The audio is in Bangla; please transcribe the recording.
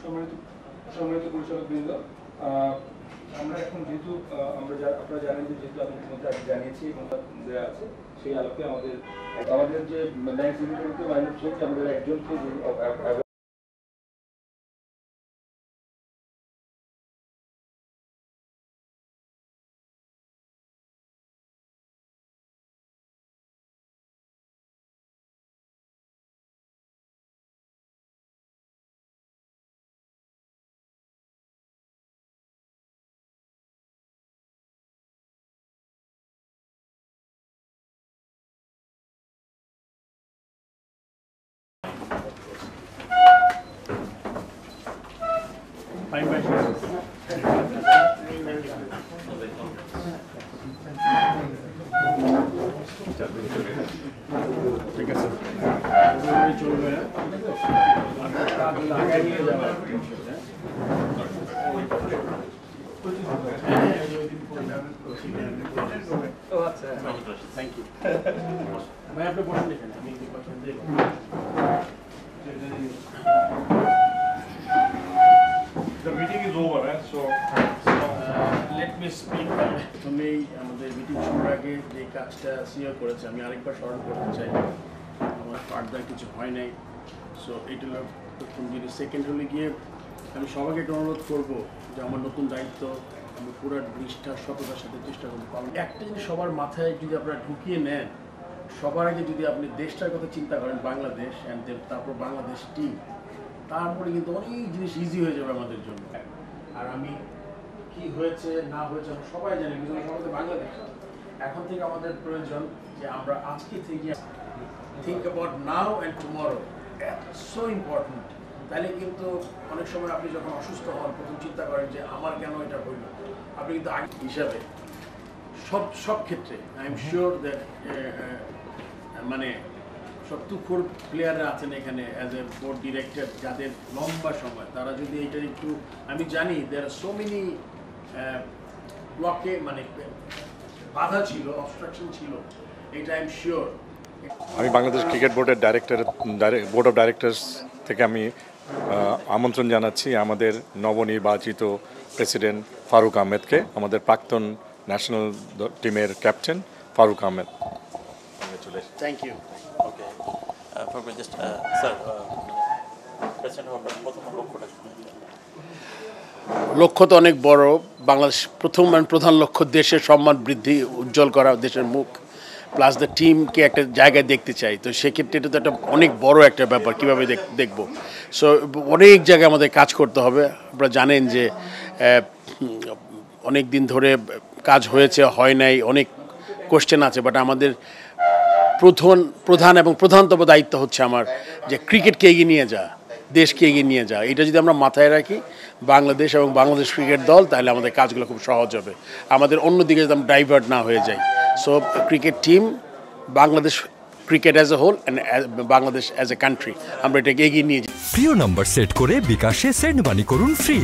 সম্মানিত সম্মানিত পরিচালকবৃন্দ, আমরা এখন যেহেতু আপনারা জানেন যে যেহেতু আমি ইতিমধ্যে আগে জানিয়েছি এবং দেওয়া আছে, সেই আলোকে আমাদের যে ল্যান্ড সিকিউরিটি মাইনর চেঞ্জ আমাদের একজনকে ঠিক আছে চলবে থ্যাংক ইউ ভাই আপনি বসুন এখানে আমি The meeting is over, right? So let me speak. তুমি আমাদের মিটিং শুরুর আগে যে কাজটা সিও করেছে আমি আরেকবার স্মরণ করতে চাই। আমার ফার্দার কিছু হয় নাই, সো এটা হলো প্রথম জিনিস। সেকেন্ড হলে গিয়ে আমি সবাইকে একটা অনুরোধ করবো যে আমার নতুন দায়িত্ব আমি পুরো নিষ্ঠা সততার সাথে চেষ্টা করবো। কারণ একটা জিনিস সবার মাথায় যদি আপনারা ঢুকিয়ে নেন, সবার আগে যদি আপনি দেশটার কথা চিন্তা করেন বাংলাদেশ অ্যান্ড তারপর বাংলাদেশ টিম, তারপরে কিন্তু অনেক জিনিস ইজি হয়ে যাবে আমাদের জন্য। আর আমি কি হয়েছে না হয়েছে আমরা সবাই জানি, বিকজ আমাদের বাংলাদেশ। এখন থেকে আমাদের প্রয়োজন যে আমরা আজকে থেকে think about now and tomorrow, so important. তাহলে কিন্তু অনেক সময় আপনি যখন অসুস্থ হন প্রথম চিন্তা করেন যে আমার কেন এটা হইল। আপনি কিন্তু আগে হিসাবে সব ক্ষেত্রে আই এম শিওর দ্যাট মানে সব তুখোর প্লেয়াররা আছেন এখানে অ্যাজ এ বোর্ড ডিরেক্টর, যাদের লম্বা সময় তারা যদি এইটার একটু, আমি জানি দেয়ার আর সো মেনি ব্লকে মানে বাধা ছিল, অবস্ট্রাকশন ছিল, এটা আই এম শিওর। আমি বাংলাদেশ ক্রিকেট বোর্ডের বোর্ড অফ ডাইরেক্টরস থেকে আমি আমন্ত্রণ জানাচ্ছি আমাদের নবনির্বাচিত প্রেসিডেন্ট ফারুক আহমেদকে, আমাদের প্রাক্তন ন্যাশনাল টিমের captain Faruk Ahmed. Thank you. Okay. Just, sir, President of লক্ষ্য তো অনেক বড়। বাংলাদেশ প্রধান লক্ষ্য দেশের সম্মান বৃদ্ধি, উজ্জ্বল করা, দেশের মুখ প্লাস দ্য টিমকে একটা জায়গায় দেখতে চাই। তো সেক্ষেত্রে এটা তো একটা অনেক বড় একটা ব্যাপার, কীভাবে দেখব। সো অনেক জায়গায় আমাদের কাজ করতে হবে। আপনারা জানেন যে অনেক দিন ধরে কাজ হয়েছে, হয় নাই, অনেক কোশ্চেন আছে, বাট আমাদের প্রধান এবং প্রধানতম দায়িত্ব হচ্ছে আমার যে ক্রিকেটকে এগিয়ে নিয়ে যাওয়া, দেশকে এগিয়ে নিয়ে যাওয়া। এটা যদি আমরা মাথায় রাখি বাংলাদেশ এবং বাংলাদেশ ক্রিকেট দল, তাহলে আমাদের কাজগুলো খুব সহজ হবে। আমাদের অন্যদিকে যদি আমরা ডাইভার্ট না হয়ে যাই। So cricket team, Bangladesh cricket as a whole and Bangladesh as a country, আমরা এটাকে এগিয়ে নিয়ে যাই। প্রিয় নাম্বার সেট করে বিকাশে সেন্ড মানি করুন ফ্রি।